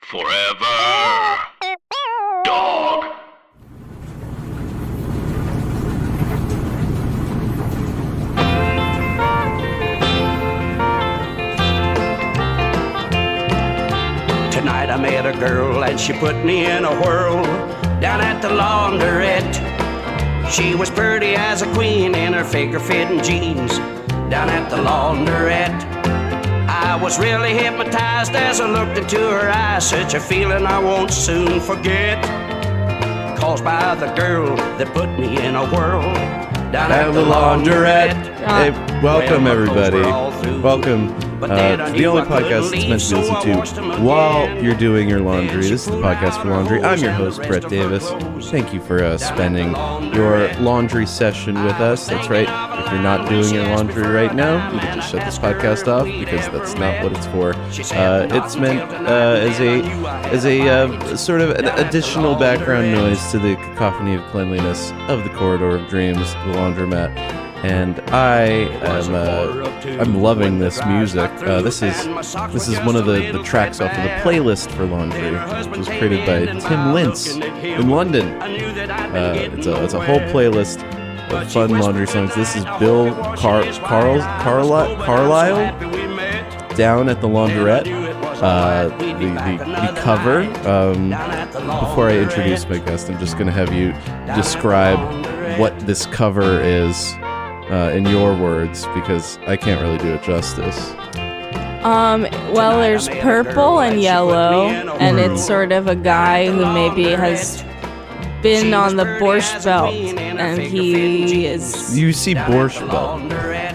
Forever. Dog. Tonight I met a girl and she put me in a whirl down at the laundrette. She was pretty as a queen in her figure-fitting jeans down at the laundrette. I was really hypnotized as I looked into her eyes, such a feeling I won't soon forget, caused by the girl that put me in a whirl down at the laundrette. Hey, welcome everybody. Welcome to the only podcast that's meant to be listened to while you're doing your laundry. This is the Podcast for Laundry. I'm your host, Brett Davis. Thank you for spending your laundry session with us. That's right. If you're not doing your laundry right now, you can just shut this podcast off because that's not what it's for. It's meant as a sort of an additional background noise to the cacophony of cleanliness of the corridor of dreams, the laundromat. And I'm loving this music. This is one of the tracks off of the playlist for laundry. It was created by Tim Lintz in London. It's a whole playlist of fun laundry songs. This is Bill Carlisle down at the laundrette. The cover. Before I introduce my guest, I'm just going to have you describe what this cover is. In your words, because I can't really do it justice. Well, there's purple and yellow, and it's sort of a guy who maybe has been on the Borscht Belt, and he is... You see Borscht Belt.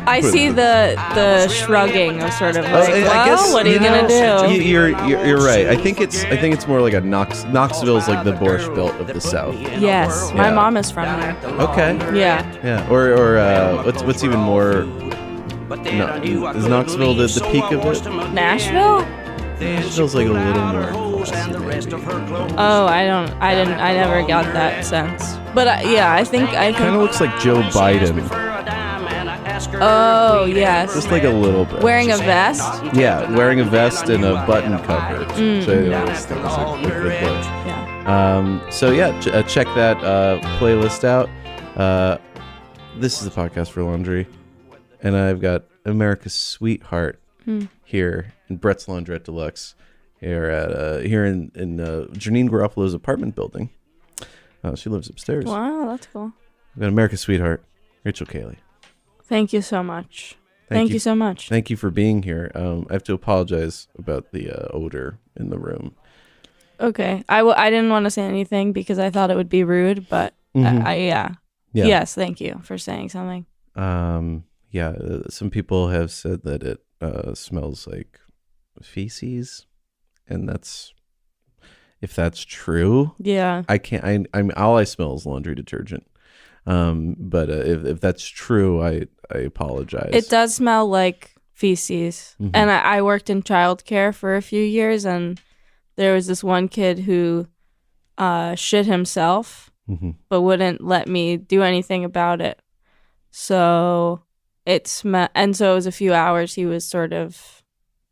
I see the shrugging of sort of like, I guess, what are you gonna do? You're right. I think it's more like a Knoxville's like the Borscht Belt of the South. Yes, my mom is from there. Okay. Yeah. Or what's even more? No, is Knoxville the peak of it? Nashville? Nashville's like a little more classy, maybe. Oh, I never got that sense. But I think kind of looks like Joe Biden. Oh, yes. Just like a little bit. Wearing a vest? Yeah, wearing a vest and a button cover. So I always think it's like a good look. Yeah. So check that playlist out. This is the Podcast for Laundry, and I've got America's sweetheart here in Brett's Laundrette Deluxe here in Janine Garofalo's apartment building. She lives upstairs. Wow, that's cool. I've got America's sweetheart, Rachel Kaly. Thank you so much. Thank you so much. Thank you for being here. I have to apologize about the odor in the room. Okay. I didn't want to say anything because I thought it would be rude, but yeah. Yes, thank you for saying something. Some people have said that it smells like feces, and if that's true. Yeah. I can't. I'm all I smell is laundry detergent. But if that's true, I apologize. It does smell like feces. And I worked in childcare for a few years, and there was this one kid who shit himself, but wouldn't let me do anything about it. So and so it was a few hours he was sort of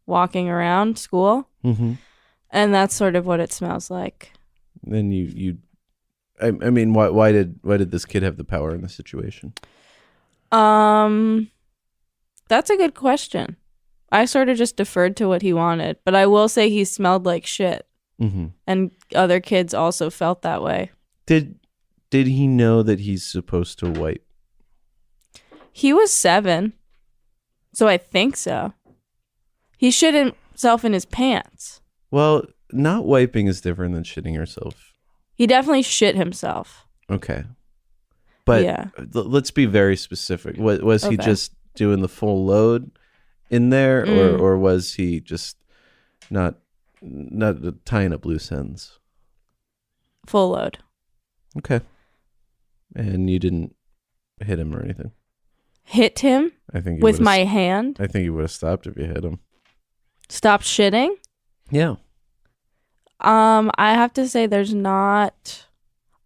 walking around school, and that's sort of what it smells like. Then I mean, why did this kid have the power in this situation? That's a good question. I sort of just deferred to what he wanted, but I will say he smelled like shit, and other kids also felt that way. Did he know that he's supposed to wipe? He was 7, so I think so. He shit himself in his pants. Well, not wiping is different than shitting yourself. He definitely shit himself. Okay. But let's be very specific. Was he just doing the full load in there, or was he just not tying up loose ends? Full load. Okay. And you didn't hit him or anything? Hit him? I think with my hand? I think you would have stopped if you hit him. Stop shitting? Yeah. I have to say there's not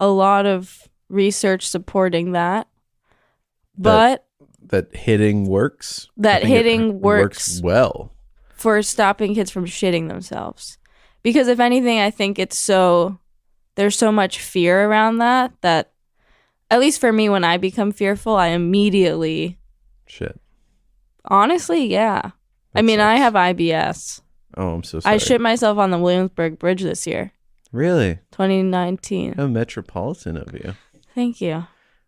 a lot of research supporting that. But that hitting works? That hitting works well for stopping kids from shitting themselves. Because if anything, I think there's so much fear around that at least for me, when I become fearful, I immediately... Shit. Honestly, yeah. I mean, I have IBS. Oh, I'm so sorry. I shit myself on the Williamsburg Bridge this year. Really? 2019. How metropolitan of you. Thank you.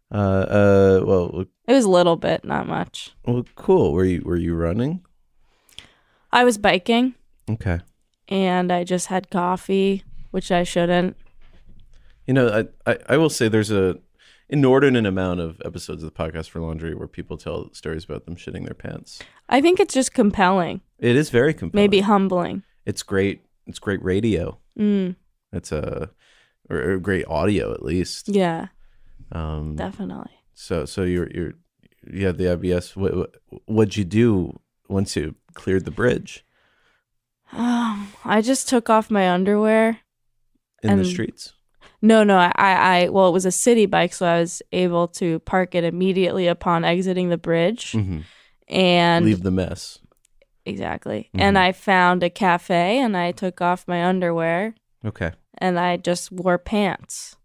Well, it was a little bit, not much. Well, cool. Were you running? I was biking. Okay. And I just had coffee, which I shouldn't. You know, I will say there's a inordinate amount of episodes of the podcast for laundry where people tell stories about them shitting their pants. I think it's just compelling. It is very compelling. Maybe humbling. It's great. It's great radio. It's or great audio at least. Yeah. Definitely. So you had the IBS. What'd you do once you cleared the bridge? I just took off my underwear. In the streets? No. I well, it was a city bike, so I was able to park it immediately upon exiting the bridge and leave the mess. Exactly. And I found a cafe and I took off my underwear. Okay. And I just wore pants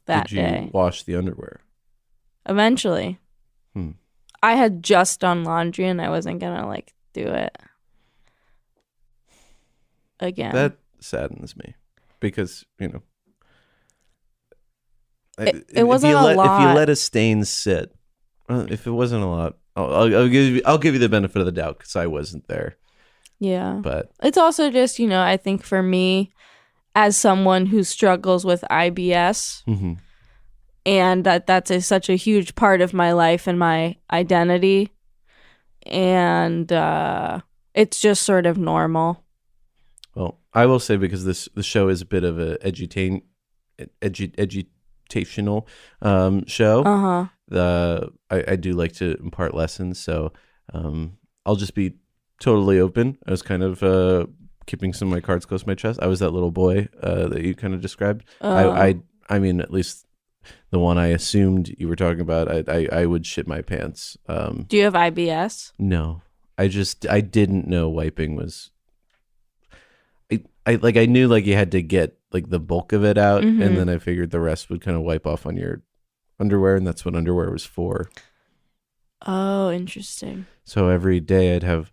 that day. Did you wash the underwear? Eventually. I had just done laundry and I wasn't gonna do it again. That saddens me because it wasn't a lot. If you let a stain sit, if it wasn't a lot, I'll give you the benefit of the doubt because I wasn't there. Yeah, but it's also just I think for me, as someone who struggles with IBS, and that's such a huge part of my life and my identity, and it's just sort of normal. Well, I will say because the show is a bit of a edutational show. I do like to impart lessons, so I'll just be totally open. I was kind of keeping some of my cards close to my chest. I was that little boy that you kind of described. I mean, at least the one I assumed you were talking about. I would shit my pants. Do you have IBS? No, I didn't know wiping was. I knew you had to get the bulk of it out, and then I figured the rest would kind of wipe off on your underwear, and that's what underwear was for. Oh, interesting. So every day I'd have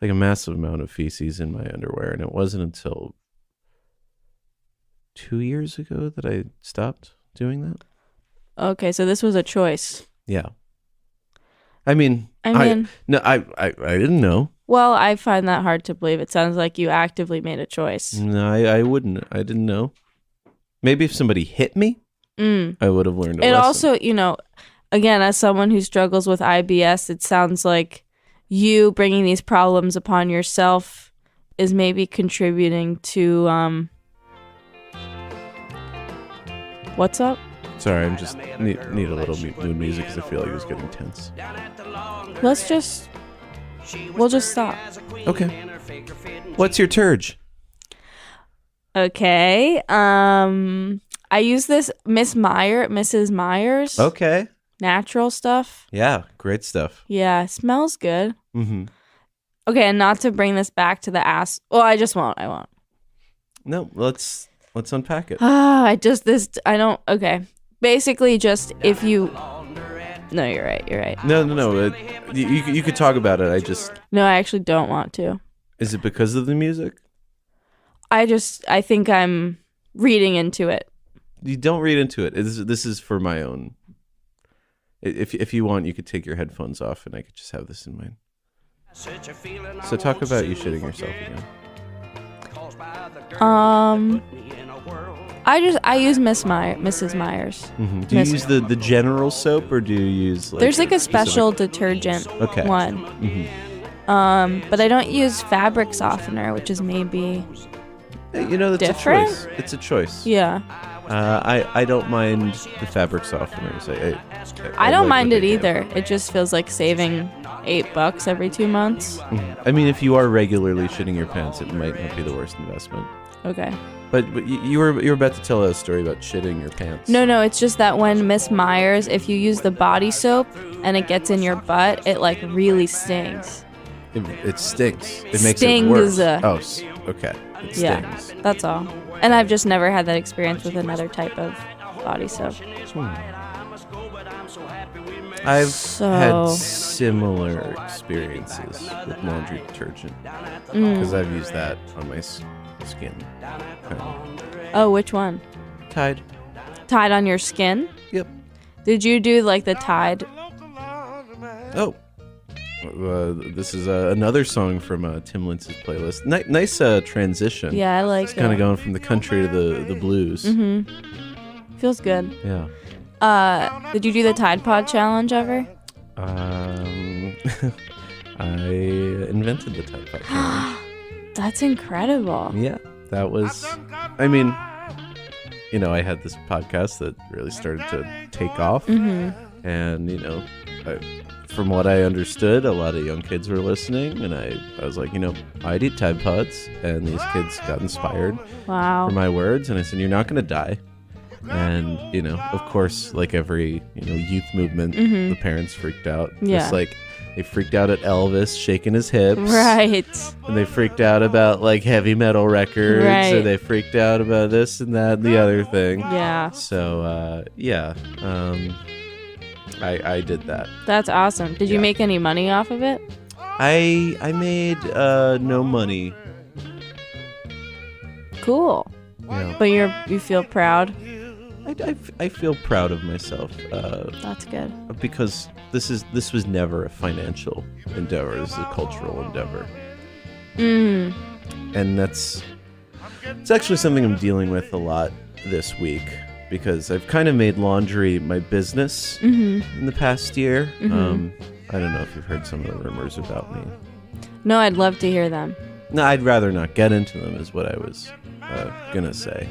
a massive amount of feces in my underwear, and it wasn't until 2 years ago that I stopped doing that. Okay, so this was a choice. Yeah. I didn't know. Well, I find that hard to believe. It sounds like you actively made a choice. No, I wouldn't. I didn't know. Maybe if somebody hit me, I would have learned a lesson. It also, again, as someone who struggles with IBS, it sounds like you bringing these problems upon yourself is maybe contributing to, what's up? Sorry, I'm just need a little mood music because I feel like it was getting tense. We'll just stop. Okay. What's your turge? Okay. I use this Mrs. Myers. Okay. Natural stuff. Yeah, great stuff. Yeah, it smells good. Okay, and not to bring this back to the ass. Well, I won't. No, let's unpack it. Okay. Basically, just if you... No, you're right. No. You could talk about it. No, I actually don't want to. Is it because of the music? I think I'm reading into it. You don't read into it. This is for my own. If you want, you could take your headphones off and I could just have this in mind. So talk about you shitting yourself again. I use Mrs. Myers. Do you use the general soap or do you use There's a special detergent one. But I don't use fabric softener, which is maybe that's different? a choice. It's a choice. Yeah. I don't mind the fabric softeners. I don't mind it either. It just feels like saving $8 every 2 months. I mean, if you are regularly shitting your pants, it might not be the worst investment. Okay. But you were about to tell a story about shitting your pants. No, it's just that when Miss Myers, if you use the body soap and it gets in your butt, it really stings. It stinks. It makes it worse. okay. It Yeah, stings. that's all. And I've just never had that experience with another type of body soap. I've So- had similar experiences with laundry detergent because I've used that on my skin. Kind of. Oh, which one? Tide. Tide on your skin? Yep. Did you do like the Tide? Oh. This is another song from Tim Lintz's playlist. Nice transition. Yeah, I like It's kind it. of going from the country to the blues. Feels good. Yeah. Did you do the Tide Pod challenge ever? I invented the Tide Pod challenge. That's incredible. Yeah, that was. I mean, you know, I had this podcast that really started to take off, and you know, from what I understood, a lot of young kids were listening, and I was like, you know, I'd eat Tide Pods, and these kids got inspired Wow. for my words, and I said, you're not gonna die. And you know, of course, like every youth movement, the parents freaked out. Yeah. Just like they freaked out at Elvis shaking his hips, Right. and they freaked out about like heavy metal records, Right. or they freaked out about this and that and the other thing. Yeah. So I did that. That's awesome. Did you Yeah. make any money off of it? I made no money. Cool. Yeah. But you feel proud? I feel proud of myself That's good. because this was never a financial endeavor. This is a cultural endeavor, and it's actually something I'm dealing with a lot this week because I've kind of made laundry my business in the past year. I don't know if you've heard some of the rumors about me. No, I'd love to hear them. No, I'd rather not get into them, is what I was gonna say.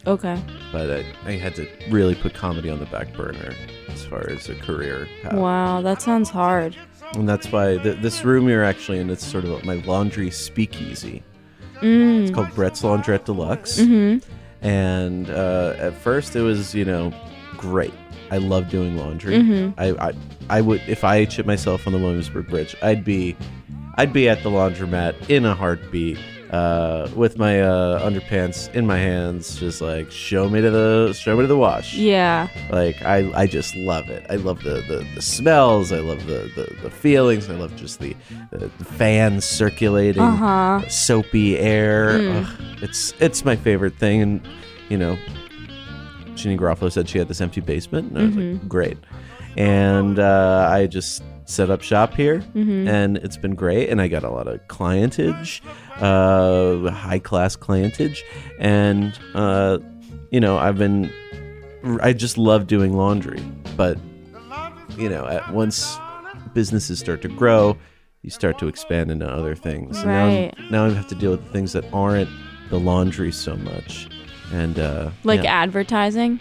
Okay. But I had to really put comedy on the back burner as far as a career path. Wow, that sounds hard. And that's why this room you're actually in, it's sort of my laundry speakeasy. It's called Brett's Laundrette Deluxe. And at first it was, great. I love doing laundry. I would, if I shit myself on the Williamsburg Bridge, I'd be at the laundromat in a heartbeat, with my underpants in my hands, just like show me to the wash. Yeah. Like I just love it. I love the smells. I love the feelings. I love just the fans circulating, soapy air. Ugh, it's my favorite thing. And Jeannie Garofalo said she had this empty basement, and I was like, great. And I just set up shop here, and it's been great. And I got a lot of clientage, high class clientage, and I just love doing laundry. But once businesses start to grow, you start to expand into other things. And Right. now I have to deal with things that aren't the laundry so much, and Like yeah. advertising?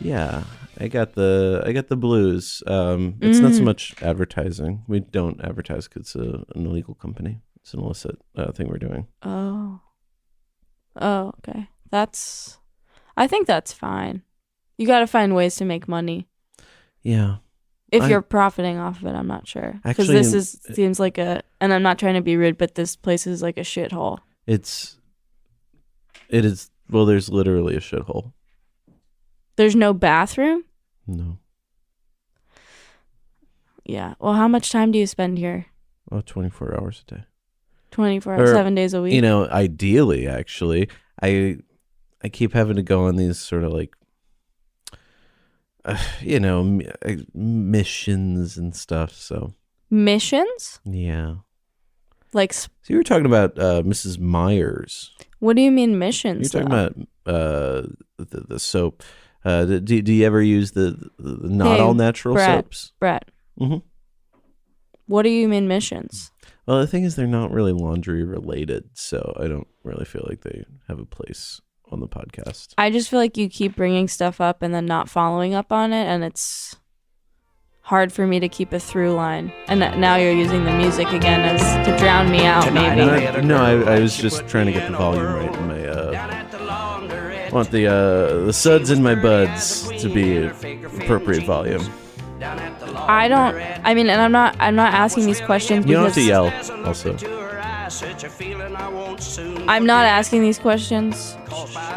Yeah, I got the blues. It's not so much advertising. We don't advertise because it's an illegal company. It's an illicit thing we're doing. Oh, okay. I think that's fine. You got to find ways to make money. Yeah. If you're profiting off of it, I'm not sure. Because Actually, this seems like and I'm not trying to be rude, but this place is like a shithole. It is. Well, there's literally a shithole. There's no bathroom? No. Yeah. Well, how much time do you spend here? 24 hours a day. 24 hours, 7 days a week? Ideally, actually, I keep having to go on these sort of like, missions and stuff. So Missions? yeah. Like, So you were talking about Mrs. Myers. what do you mean missions? You're talking though? about the soap. Do you ever use the not Hey, all natural Brett. soaps? Brett. Mhm. What do you mean missions? Well, the thing is, they're not really laundry related, so I don't really feel like they have a place on the podcast. I just feel like you keep bringing stuff up and then not following up on it, and it's hard for me to keep a through line. And now you're using the music again as to drown me out, maybe. I was just trying to get the volume right in my. I want the suds in my buds to be appropriate volume. I don't. I mean, and I'm not asking these questions You don't because have to yell. Also, such a feeling I won't soon I'm not forget. asking these questions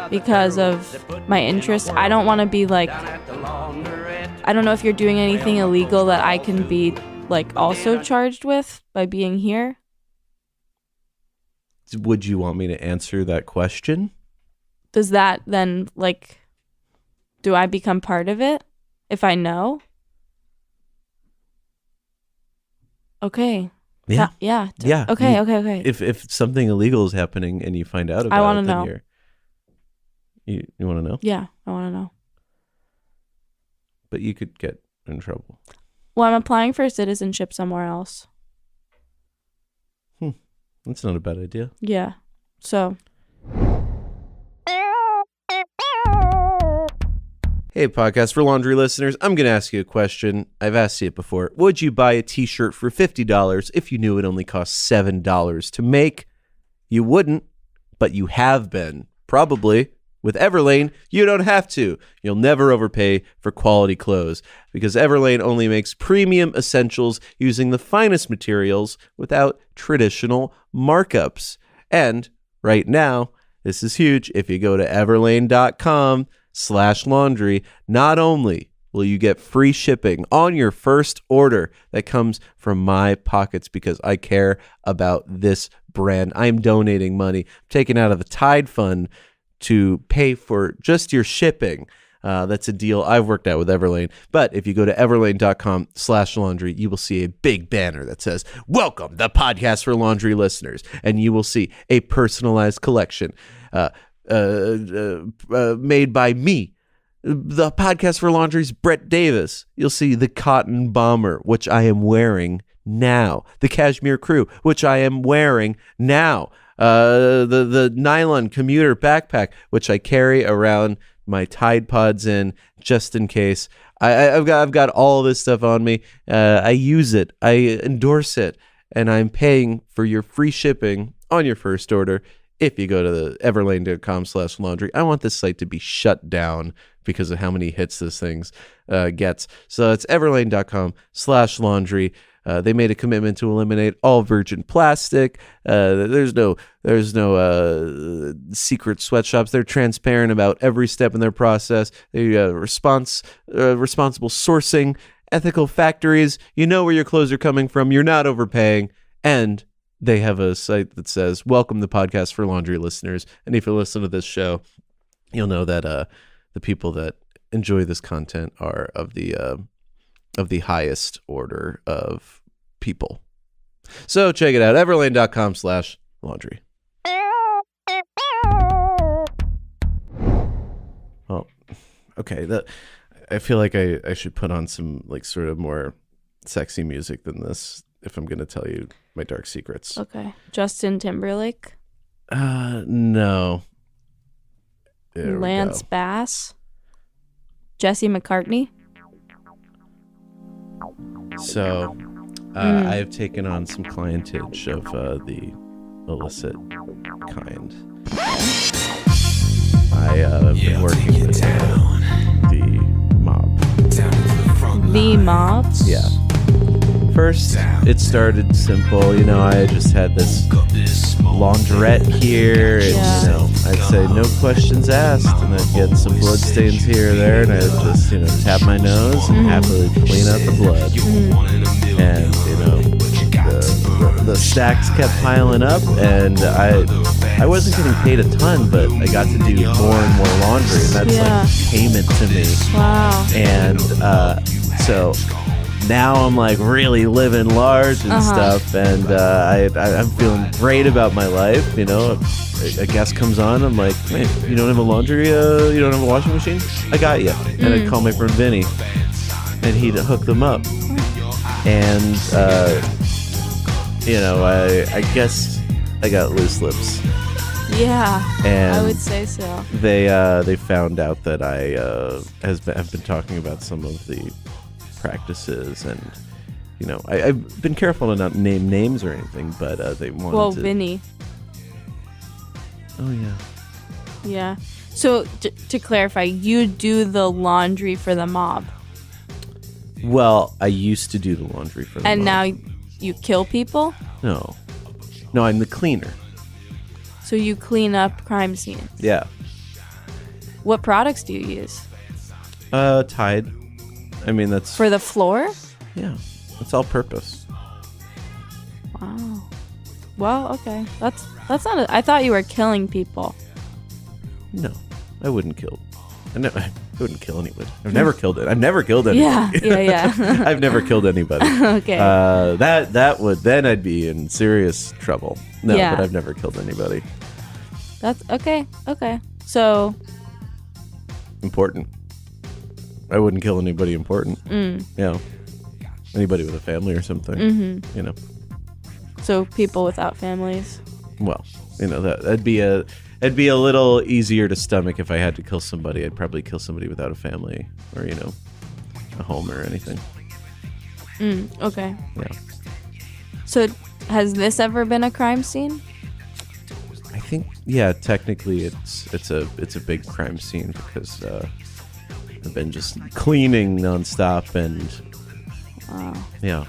because of my interest. I don't want to be like, I don't know if you're doing anything illegal that I can be like also charged with by being here. Would you want me to answer that question? Does that then like, do I become part of it if I know? Okay. Yeah. Yeah. Yeah. Okay. Okay. If something illegal is happening and you find out about I want it, to then know. You want to know? Yeah, I want to know. But you could get in trouble. Well, I'm applying for citizenship somewhere else. That's not a bad idea. Yeah. So. Hey, Podcast for Laundry listeners, I'm going to ask you a question. I've asked you it before. Would you buy a t-shirt for $50 if you knew it only cost $7 to make? You wouldn't, but you have been. Probably. With Everlane, you don't have to. You'll never overpay for quality clothes because Everlane only makes premium essentials using the finest materials without traditional markups. And right now, this is huge. If you go to everlane.com/laundry, not only will you get free shipping on your first order that comes from my pockets because I care about this brand. I'm donating money, taken out of the Tide Fund to pay for just your shipping. That's a deal I've worked out with Everlane. But if you go to everlane.com/laundry, you will see a big banner that says, "Welcome, the Podcast for Laundry listeners." And you will see a personalized collection made by me, the Podcast for Laundry's Brett Davis. You'll see the cotton bomber, which I am wearing now. The cashmere crew, which I am wearing now. The nylon commuter backpack, which I carry around my Tide Pods in just in case. I've got all this stuff on me. I use it. I endorse it. And I'm paying for your free shipping on your first order if you go to the everlane.com/laundry. I want this site to be shut down because of how many hits this thing gets. So it's everlane.com/laundry. They made a commitment to eliminate all virgin plastic. There's no secret sweatshops. They're transparent about every step in their process. They responsible sourcing, ethical factories. You know where your clothes are coming from. You're not overpaying, and they have a site that says, "Welcome the Podcast for Laundry listeners." And if you listen to this show, you'll know that the people that enjoy this content are of the highest order of people. So check it out, everlane.com/laundry. Oh, okay. I feel like I should put on some like sort of more sexy music than this if I'm going to tell you my dark secrets. Okay. Justin Timberlake. No. There Lance Bass. Jesse McCartney. So, I've taken on some clientage of the illicit kind. I've been working with the mob. The mob? Yeah. First, it started simple. You know, I just had this laundrette here, and you know, I'd say no questions asked, and I'd get some blood stains here or there, and I'd just tap my nose and happily clean out the blood. And the stacks kept piling up, and I wasn't getting paid a ton, but I got to do more and more laundry, and that's like payment to me. Wow. And so now I'm like really living large and stuff, and I'm feeling great about my life. You know, a guest comes on, I'm like, man, you don't have a laundry, you don't have a washing machine? I got you. And I'd call my friend Vinny, and he'd hook them up. And I guess I got loose lips. Yeah, and I would say so. They found out that I have been talking about some of the practices, and I've been careful to not name names or anything, but they wanted to. Vinny. Oh yeah. Yeah. So to clarify, you do the laundry for the mob. Well, I used to do the laundry for the mob. And now you kill people? No. No, I'm the cleaner. So you clean up crime scenes. Yeah. What products do you use? Tide. I mean, that's... For the floor? Yeah. It's all purpose. Wow. Well, okay. That's not I thought you were killing people. No, I wouldn't kill. I wouldn't kill anyone. I've never killed it. I've never killed anybody. Yeah. I've never killed anybody. Okay. That would, then I'd be in serious trouble. No, Yeah. but I've never killed anybody. That's okay. Okay. So Important. I wouldn't kill anybody important. You know, anybody with a family or something. You know. So people without families. Well, you know, that'd be a little easier to stomach if I had to kill somebody. I'd probably kill somebody without a family or, you know, a home or anything. Okay. Yeah. So has this ever been a crime scene? I think, yeah, technically it's a big crime scene because I've been just cleaning nonstop and yeah.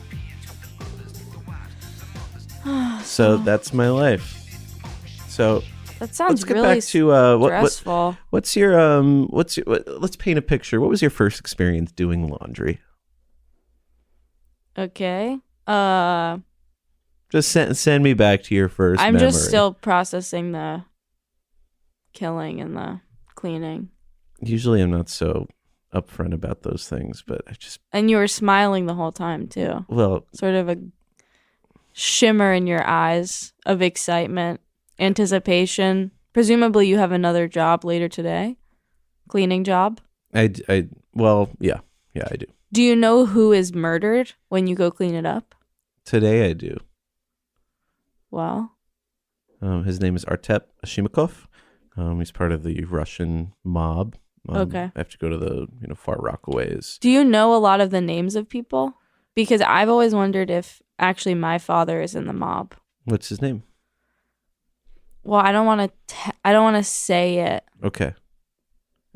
So that's my life. So That sounds let's get really back to stressful. what's your let's paint a picture. What was your first experience doing laundry? Okay. Just send me back to your first I'm memory. just still processing the killing and the cleaning. Usually I'm not so upfront about those things, but I just... And you were smiling the whole time too. Well... Sort of a shimmer in your eyes of excitement, anticipation. Presumably you have another job later today? Cleaning job? Well, yeah, I do. Do you know who is murdered when you go clean it up? Today I do. Well... his name is Artep Ashimikov. He's part of the Russian mob. Okay. I have to go to the far Rockaways. Do you know a lot of the names of people? Because I've always wondered if actually my father is in the mob. What's his name? Well, I don't want to say it. Okay.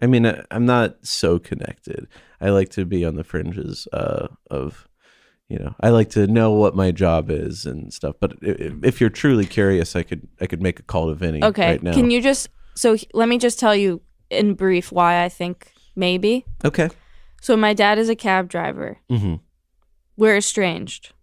I mean, I'm not so connected. I like to be on the fringes of, I like to know what my job is and stuff. But if you're truly curious, I could make a call to Vinny right now. Can you let me just tell you in brief why I think maybe. Okay. So my dad is a cab driver. Mm-hmm. We're estranged.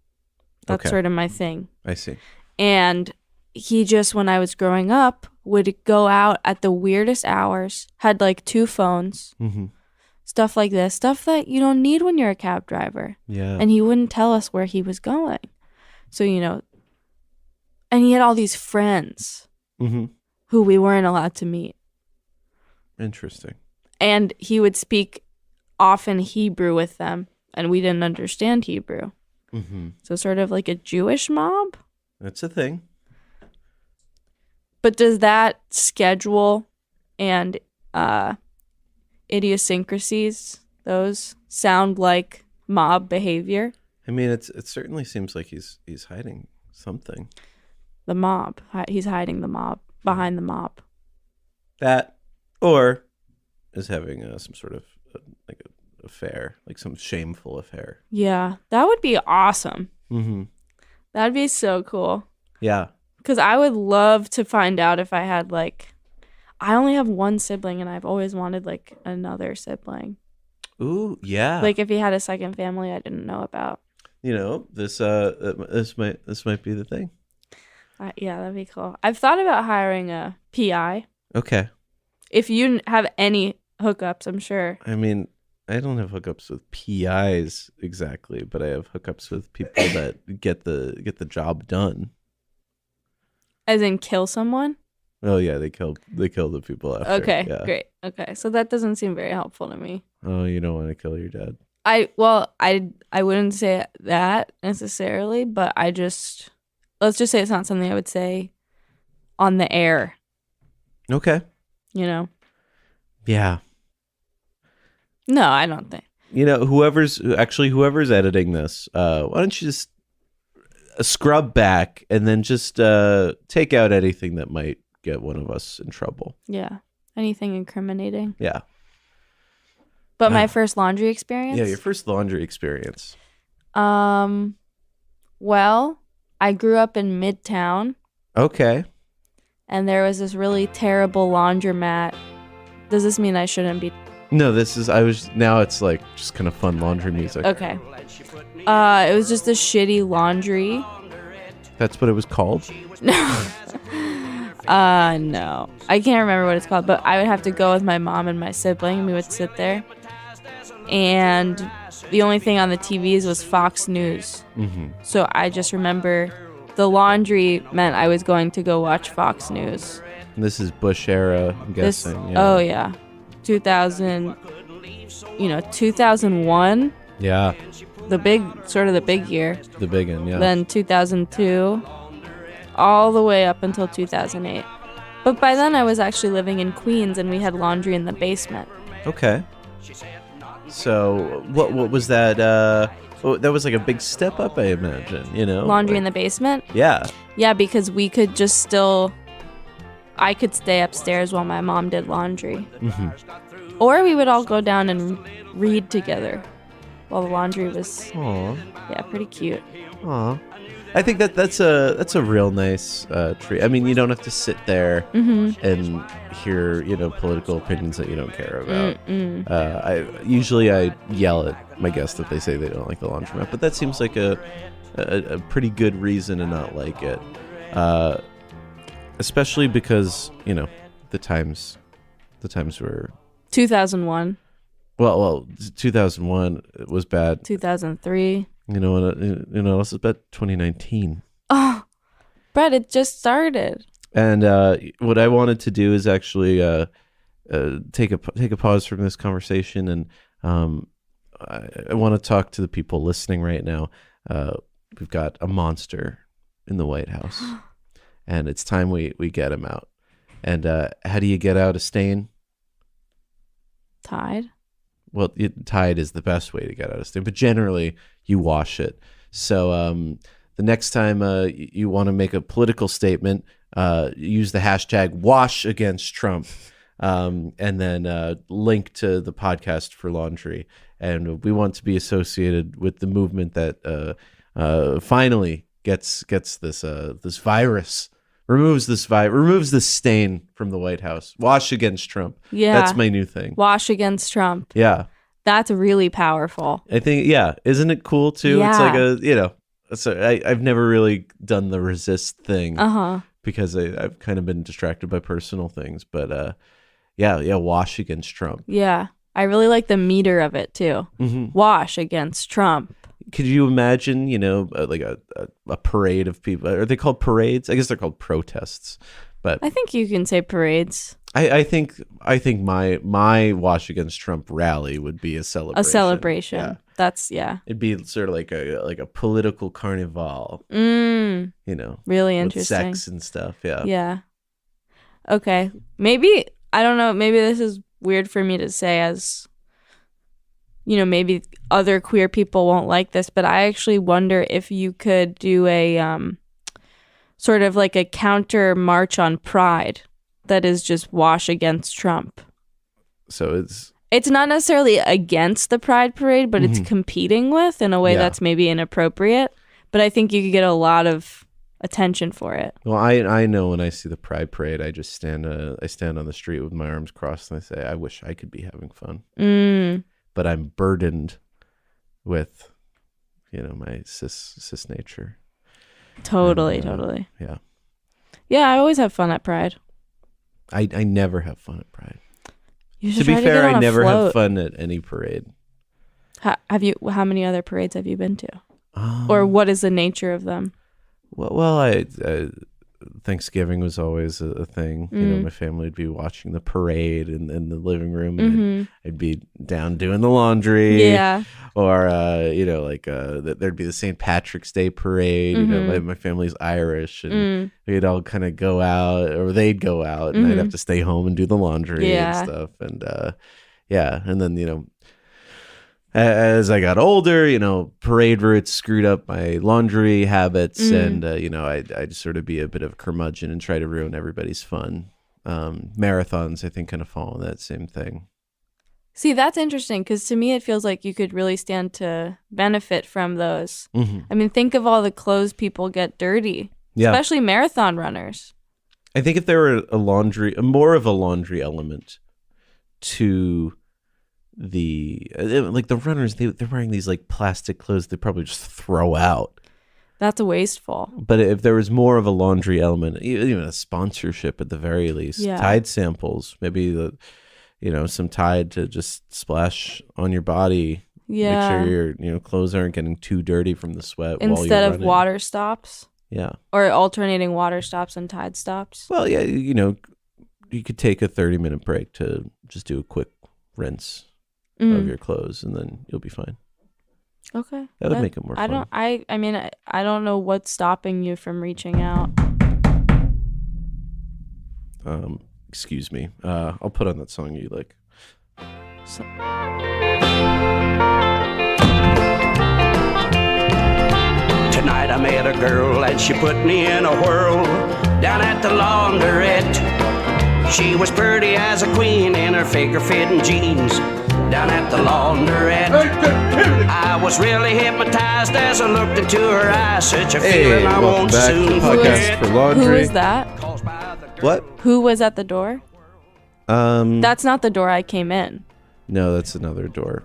That's Okay. sort of my thing. I see. And he just, when I was growing up, would go out at the weirdest hours, had like 2 phones, stuff like this, stuff that you don't need when you're a cab driver. Yeah. And he wouldn't tell us where he was going. So, and he had all these friends who we weren't allowed to meet. Interesting. And he would speak often Hebrew with them, and we didn't understand Hebrew. So sort of like a Jewish mob. That's a thing. But does that schedule and idiosyncrasies, those sound like mob behavior? I mean, it certainly seems like he's hiding something. The mob. He's hiding the mob, behind the mob. That, or is having some sort of like an affair, like some shameful affair. Yeah, that would be awesome. Mm-hmm. That'd be so cool. Yeah. Because I would love to find out if I had I only have one sibling and I've always wanted another sibling. Ooh, yeah. Like if he had a second family I didn't know about. This might be the thing. Yeah, that'd be cool. I've thought about hiring a PI. Okay. If you have any hookups, I'm sure. I mean, I don't have hookups with PIs exactly, but I have hookups with people that get the job done. As in kill someone? Oh yeah, they kill the people after. Okay, yeah. great. Okay, so that doesn't seem very helpful to me. Oh, you don't want to kill your dad? I wouldn't say that necessarily, but let's just say it's not something I would say on the air. Okay. Yeah. No, I don't think. Whoever's editing this, why don't you just scrub back and then just take out anything that might get one of us in trouble. Yeah. Anything incriminating. Yeah. But my first laundry experience? Yeah, your first laundry experience. Well, I grew up in Midtown Okay. And there was this really terrible laundromat. Does this mean I shouldn't be? No, now it's like just kind of fun laundry music. Okay. It was just a shitty laundry. That's what it was called? No. No. I can't remember what it's called, but I would have to go with my mom and my sibling, and we would sit there. And the only thing on the TVs was Fox News. Mm-hmm. So I just remember the laundry meant I was going to go watch Fox News. And this is Bush era, I'm guessing. Yeah. Oh, yeah. 2001. Yeah. The big year. The big one, yeah. Then 2002, all the way up until 2008. But by then I was actually living in Queens, and we had laundry in the basement. Okay. So what was that? That was like a big step up, I imagine. Laundry in the basement. Yeah. Yeah, because we could just I could stay upstairs while my mom did laundry, or we would all go down and read together while the laundry was. Aww. Yeah, pretty cute. Aww. I think that's a real nice treat. I mean, you don't have to sit there and hear political opinions that you don't care about. I usually yell at my guests if they say they don't like the laundromat, but that seems like a pretty good reason to not like it, especially because the times were 2001. Well, 2001 was bad. 2003. You know what? This is about 2019. Oh, Brett, it just started. And what I wanted to do is actually take a pause from this conversation, and I want to talk to the people listening right now. We've got a monster in the White House, and it's time we get him out. And how do you get out a stain? Tide. Well, Tide is the best way to get out a stain, but generally you wash it. So the next time you want to make a political statement, use the hashtag #WashAgainstTrump, and then link to the podcast for laundry. And we want to be associated with the movement that finally gets this virus. Removes this stain from the White House. Wash against Trump. Yeah. That's my new thing. Wash against Trump. Yeah. That's really powerful. I think, yeah. Isn't it cool too? Yeah. It's like I've never really done the resist thing. Uh-huh. Because I've kind of been distracted by personal things. But yeah, wash against Trump. Yeah. I really like the meter of it too. Mm-hmm. Wash against Trump. Could you imagine, like a parade of people? Are they called parades? I guess they're called protests. But I think you can say parades. I think my Wash Against Trump rally would be a celebration. A celebration. Yeah. That's It'd be sort of like a political carnival. Really interesting. With sex and stuff. Yeah. Yeah. Okay. Maybe I don't know. Maybe this is weird for me to say, as maybe other queer people won't like this, but I actually wonder if you could do a sort of like a counter march on Pride that is just Wash Against Trump. So it's not necessarily against the Pride Parade, but it's competing with in a way that's maybe inappropriate. But I think you could get a lot of attention for it. Well, I know when I see the Pride Parade, I just stand on the street with my arms crossed and I say, I wish I could be having fun. But I'm burdened with, my cis nature. Totally. Yeah. Yeah, I always have fun at Pride. I never have fun at Pride. You should To be try fair, get on I a never float. have fun at any parade. How many other parades have you been to? Or what is the nature of them? Well, I Thanksgiving was always a thing. My family would be watching the parade in the living room, and I'd be down doing the laundry. Yeah. Or there'd be the St. Patrick's Day parade. My family's Irish, and we'd all kind of go out, or they'd go out, and I'd have to stay home and do the laundry and stuff. And and then as I got older, parade routes screwed up my laundry habits, and I'd sort of be a bit of a curmudgeon and try to ruin everybody's fun. Marathons, I think, kind of fall in that same thing. See, that's interesting, because to me it feels like you could really stand to benefit from those. I mean, think of all the clothes people get dirty Yeah. Especially marathon runners. I think if there were more of a laundry element to the like the runners, they're wearing these like plastic clothes they probably just throw out. That's wasteful. But if there was more of a laundry element, even a sponsorship at the very least, Tide samples, maybe some Tide to just splash on your body. Yeah. Make sure your clothes aren't getting too dirty from the sweat instead of water stops. Yeah. Or alternating water stops and Tide stops. Well, yeah, you could take a 30-minute break to just do a quick rinse of your clothes, and then you'll be fine. Okay. That would make it more fun. I don't know what's stopping you from reaching out. Excuse me. I'll put on that song you like. Tonight I met a girl and she put me in a whirl down at the laundrette. She was pretty as a queen in her figure-fitting jeans down at the laundrette. I was really hypnotized as I looked into her eyes. Such a feeling I won't soon forget. For laundry. Who is that? What? Who was at the door? That's not the door I came in. No, that's another door.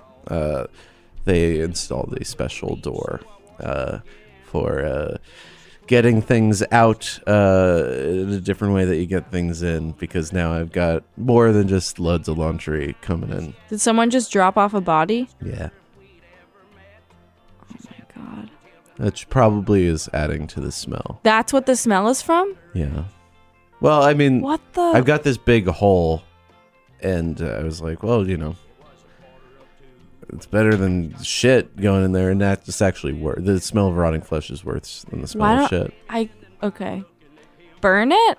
They installed a special door for getting things out in a different way that you get things in, because now I've got more than just loads of laundry coming in. Did someone just drop off a body? Yeah. Oh my god. Which probably is adding to the smell. That's what the smell is from? Yeah. Well, I mean, what the? I've got this big hole, and I was like, well, it's better than shit going in there, and that just actually works. The smell of rotting flesh is worse than the smell of shit. Okay. Burn it?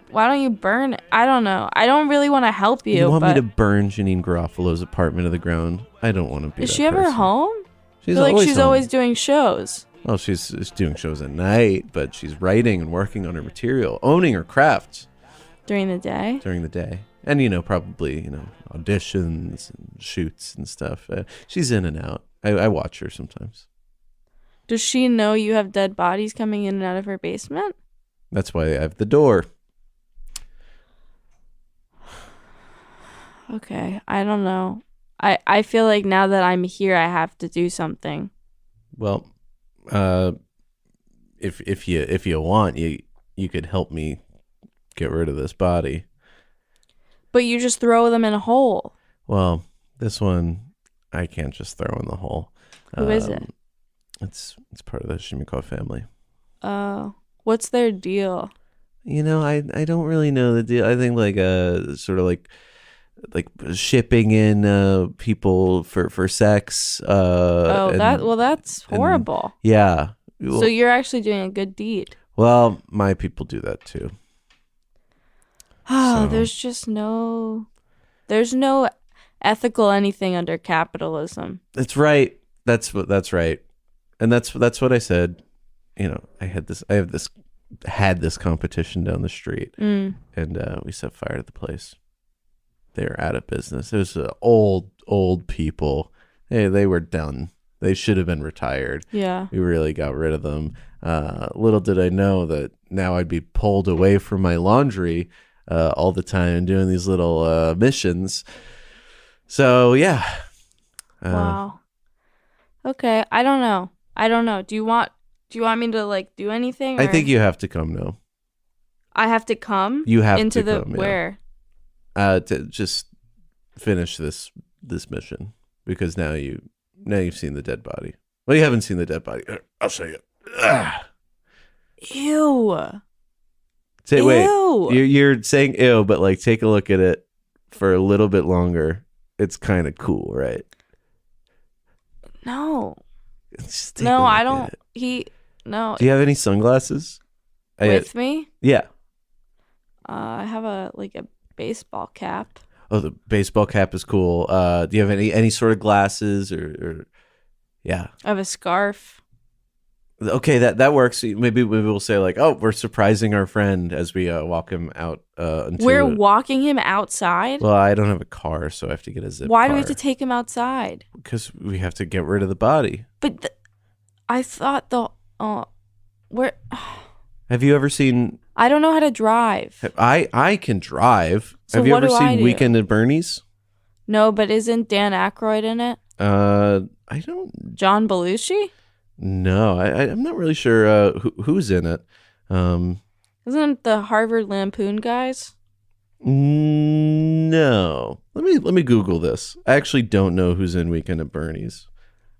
Why don't you burn it? I don't know. I don't really want to help you. You want me to burn Janine Garofalo's apartment to the ground? I don't want to be. Is she ever home? She's always doing shows. Well, she's doing shows at night, but she's writing and working on her material, owning her craft. During the day? During the day. And, probably, auditions and shoots and stuff. She's in and out. I watch her sometimes. Does she know you have dead bodies coming in and out of her basement? That's why I have the door. Okay. I don't know. I feel like now that I'm here, I have to do something. Well, if you want, you could help me get rid of this body. But you just throw them in a hole. Well, this one I can't just throw in the hole. Who is it? It's part of the Shimiko family. What's their deal? I don't really know the deal. I think like sort of like shipping in people for sex. That's horrible. Yeah. So you're actually doing a good deed. Well, my people do that too. Oh, there's no ethical anything under capitalism. That's right. That's right. And that's what I said. I had this competition down the street, and we set fire to the place. They were out of business. It was old people. They were done. They should have been retired. Yeah. We really got rid of them. Little did I know that now I'd be pulled away from my laundry all the time doing these little missions. So, yeah. Wow. Okay. I don't know. Do you want me to do anything? Or? I think you have to come now. I have to come? You have into to the come, where? Yeah. To just finish this mission, because now you've seen the dead body. Well, you haven't seen the dead body. I'll show you. Ew. Wait, you're saying ew, but take a look at it for a little bit longer. It's kind of cool, right? No. No, I don't. No. Do you have any sunglasses? With me? Yeah. I have a baseball cap. Oh, the baseball cap is cool. Do you have any sort of glasses or yeah? I have a scarf. Okay, that works. Maybe we'll say oh, we're surprising our friend as we walk him out. We're walking him outside? Well, I don't have a car, so I have to get a zip Why car. do we have to take him outside? Because we have to get rid of the body. But I thought where... Have you ever seen? I don't know how to drive. I can drive. So Have you what ever do I seen do? Weekend at Bernie's? No, but isn't Dan Aykroyd in it? I don't. John Belushi? No, I'm not really sure who's in it. Isn't it the Harvard Lampoon guys? No. Let me Google this. I actually don't know who's in Weekend at Bernie's.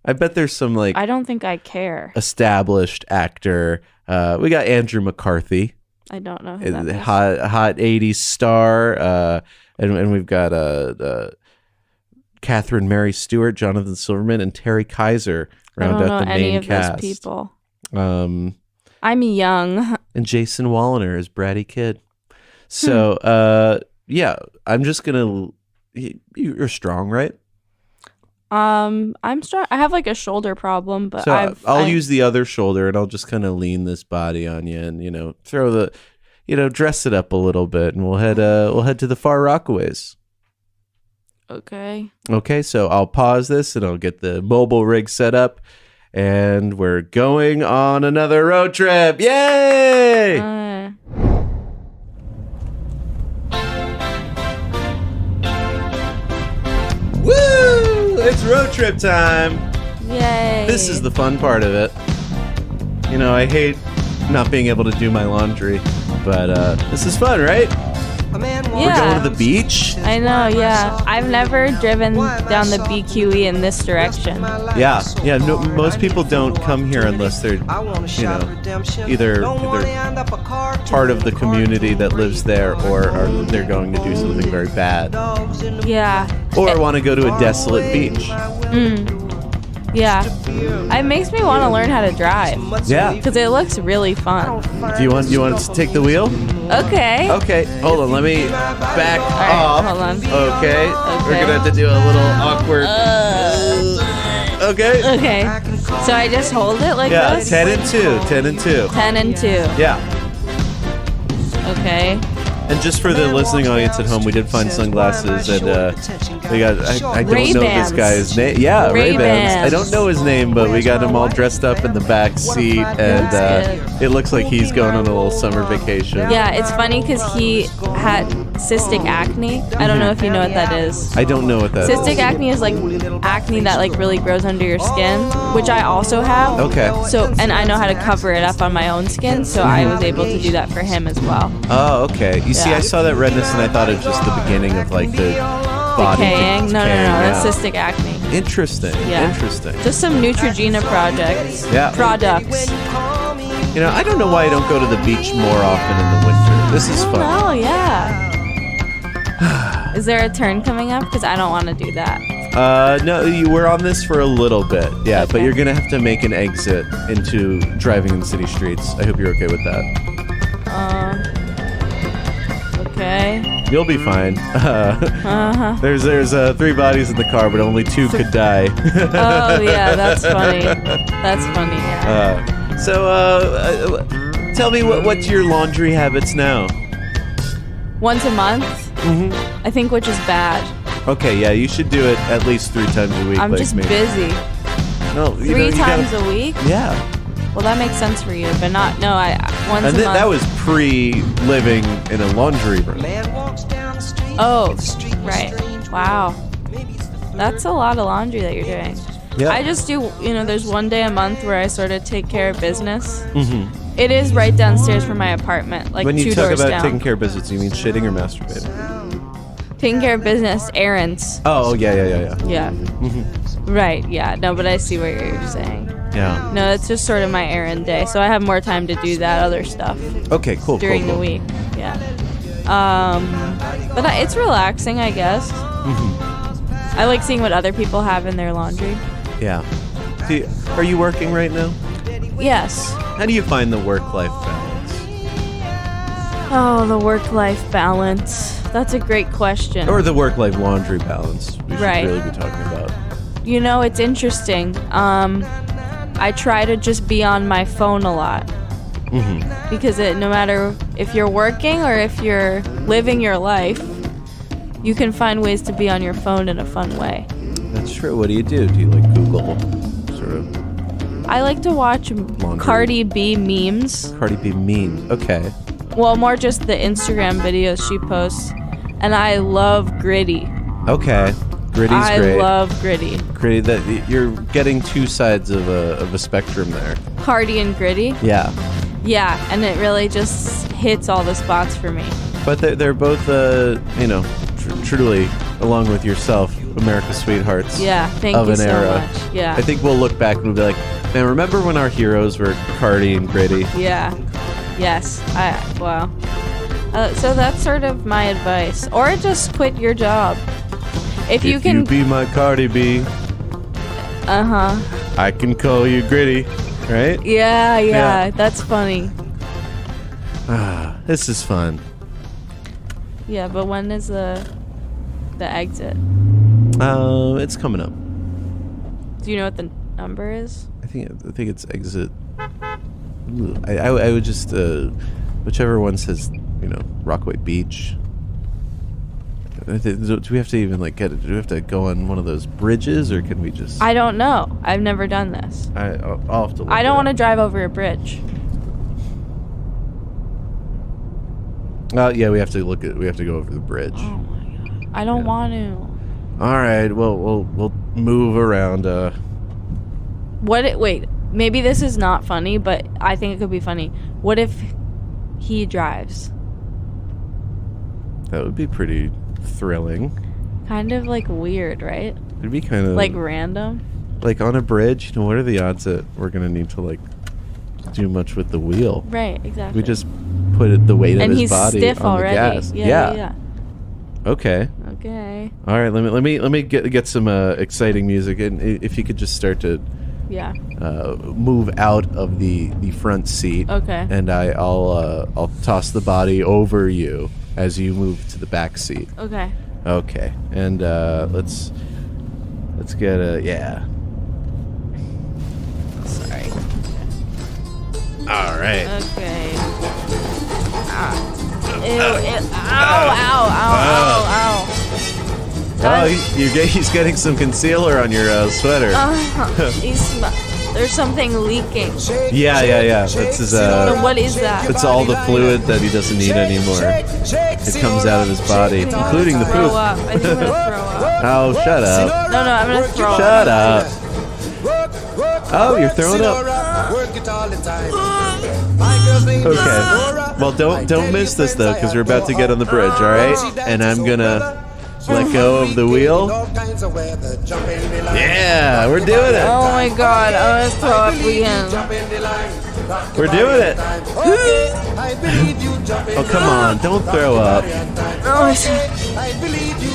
I bet there's some like I don't think I care. established actor. We got Andrew McCarthy, I don't know who that is. hot 80s star, and we've got Catherine Mary Stewart, Jonathan Silverman, and Terry Kaiser I round don't out know the any main of cast. those people. Um, I'm young. and Jason Walliner as Bratty Kid. So, yeah, I'm just gonna. You're strong, right? I'm strong. I have like a shoulder problem, but So I'll use the other shoulder and I'll just kind of lean this body on you and throw the, dress it up a little bit and we'll head to the Far Rockaways. Okay. Okay, so I'll pause this and I'll get the mobile rig set up and we're going on another road trip. Yay! Woo! It's road trip time. Yay. This is the fun part of it. I hate not being able to do my laundry, but this is fun, right? Yeah. We're going to the beach. I know, yeah. I've never driven down the BQE in this direction. Yeah. No, most people don't come here unless they're, either part of the community that lives there, or they're going to do something very bad, Yeah. or want to go to a desolate beach. Yeah. It makes me want to learn how to drive. Yeah. Because it looks really fun. Do you want to take the wheel? Okay. Okay. Hold on. Let me back right, off. hold on. Okay. We're gonna have to do a little awkward. Okay. Okay. So I just hold it like Yeah. this? 10 and 2. 10 and 2. 10 and 2. Yeah. Okay. And just for the listening audience at home, we did find sunglasses, and we got. I don't know this guy's name. Yeah, Ray-Bans. I don't know his name, but we got him all dressed up in the back seat, and it looks like he's going on a little summer vacation. Yeah, it's funny because he had cystic acne. I don't know if you know what that is. I don't know what that is. Cystic acne is like acne that like really grows under your skin, which I also have. Okay. So, and I know how to cover it up on my own skin, so I was able to do that for him as well. Oh, okay. You see, I saw that redness, and I thought it was just the beginning of like the body Decaying? No, that's yeah. cystic acne. Interesting. Yeah. Interesting. Just some Neutrogena products. Yeah. Products. I don't know why I don't go to the beach more often in the winter. This is fun. Oh, yeah. Is there a turn coming up? Because I don't want to do that. No, you were on this for a little bit. Yeah, but Okay. you're going to have to make an exit into driving in city streets. I hope you're okay with that. Okay. You'll be fine. There's 3 bodies in the car, but only 2 could die. Oh, yeah, that's funny. That's funny, yeah. Tell me what's your laundry habits now? Once a month, I think, which is bad. Okay, yeah, you should do it at least 3 times a week. I'm like just me. busy. No, 3 times a week? Yeah. Well, that makes sense for you, but not, no, once And a month. that was pre-living in a laundry room. Oh, right. Wow. That's a lot of laundry that you're doing. Yeah. I just do, there's one day a month where I sort of take care of business. It is right downstairs from my apartment, like When 2 you talk doors about down. taking care of business, you mean shitting or masturbating? Taking care of business, errands. Oh, yeah. Yeah. Right, yeah. No, but I see what you're saying. Yeah. No, it's just sort of my errand day, so I have more time to do that other stuff Okay, cool. during the week. Yeah. But it's relaxing, I guess. I like seeing what other people have in their laundry. Yeah. Are you working right now? Yes. How do you find the work-life balance? Oh, the work-life balance. That's a great question. Or the work-life laundry balance, we should Right. really be talking about. It's interesting. I try to just be on my phone a lot. Because no matter if you're working or if you're living your life, you can find ways to be on your phone in a fun way. That's true. What do? Do you like Google sort of I like to watch Laundry. Cardi B memes. Cardi B meme. Okay. Well, more just the Instagram videos she posts. And I love Gritty. Okay. Gritty's great. I love Gritty. Gritty. That you're getting two sides of a spectrum there. Cardi and Gritty. Yeah. Yeah, and it really just hits all the spots for me. But they're both, truly, along with yourself, America's sweethearts. Yeah, thank of you an so era. much. Yeah. I think we'll look back and we'll be like, man, remember when our heroes were Cardi and Gritty? Yeah. Yes. Wow. So that's sort of my advice. Or just quit your job. If you can be my Cardi B, I can call you Gritty, right? Yeah. That's funny. This is fun. Yeah, but when is the exit? It's coming up. Do you know what the number is? I think it's exit. Ooh, I would just whichever one says, Rockaway Beach. Do we have to even do we have to go on one of those bridges, or can we just? I don't know. I've never done this. I'll have to look I don't it want to up. drive over a bridge. Yeah, we have to go over the bridge. Oh my god. I don't want to. All right, well, we'll move around. Wait, maybe this is not funny, but I think it could be funny. What if he drives? That would be pretty thrilling. Kind of weird, right? It'd be kind of Random. on a bridge. What are the odds that we're gonna need to do much with the wheel? Right, exactly. We just put the weight of and his he's body stiff on already. the gas. Yeah. Okay. Okay. All right. Let me get some exciting music, and if you could just start to Yeah. move out of the front seat. Okay. And I'll toss the body over you as you move to the back seat. Okay. Okay. And let's get yeah. Sorry. All right. Okay. Ow. Oh, he's getting some concealer on your sweater. There's something leaking. Yeah. That's his. What is that? It's all the fluid that he doesn't need anymore. It comes out of his body, including the Throw poop. up. I think I'm gonna throw up. Oh, shut up. No, I'm gonna throw Shut up. up. Oh, you're throwing up. Okay. Well, don't miss this though, because we're about to get on the bridge. All right, and I'm gonna let go of the wheel. Yeah, we're doing it. Oh my god, I'm gonna throw up again. We're doing it. Oh, come on, don't throw up.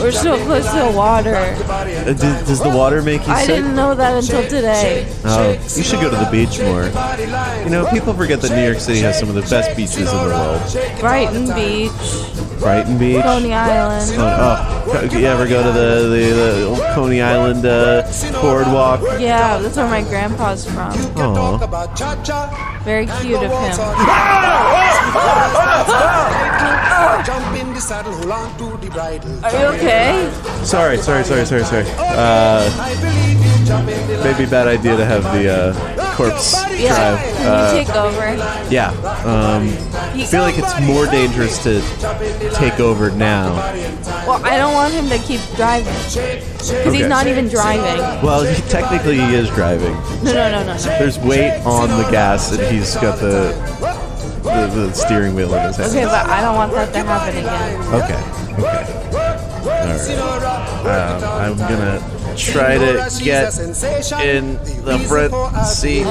We're so close to the water. Does the water make you sick? I didn't know that until today. Oh, you should go to the beach more. People forget that New York City has some of the best beaches in the world. Brighton Beach, Brighton Beach. Coney Island. You ever go to the old Coney Island boardwalk? Yeah, that's where my grandpa's from. Aw. Very cute of him. Are you okay? Sorry. Maybe bad idea to have the corpse Yeah. drive. Can you take over? Yeah. I feel like it's more dangerous to take over now. Well, I don't want him to keep driving. Because he's not even driving. Well, technically he is driving. No. There's weight on the gas, and he's got the steering wheel in his hand. Okay, but I don't want that to happen again. Okay. All right. I'm gonna try to get in the front seat.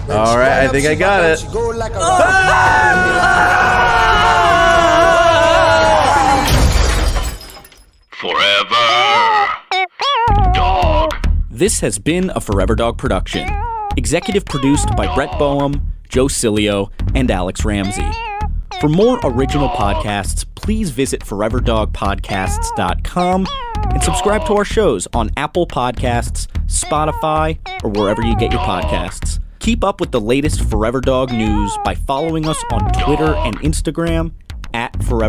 All right, I think I got it. Forever Dog. This has been a Forever Dog production. Executive produced by Brett Boehm, Joe Cilio, and Alex Ramsey. For more original podcasts, please visit foreverdogpodcasts.com and subscribe to our shows on Apple Podcasts, Spotify, or wherever you get your podcasts. Keep up with the latest Forever Dog news by following us on Twitter and Instagram @Forever.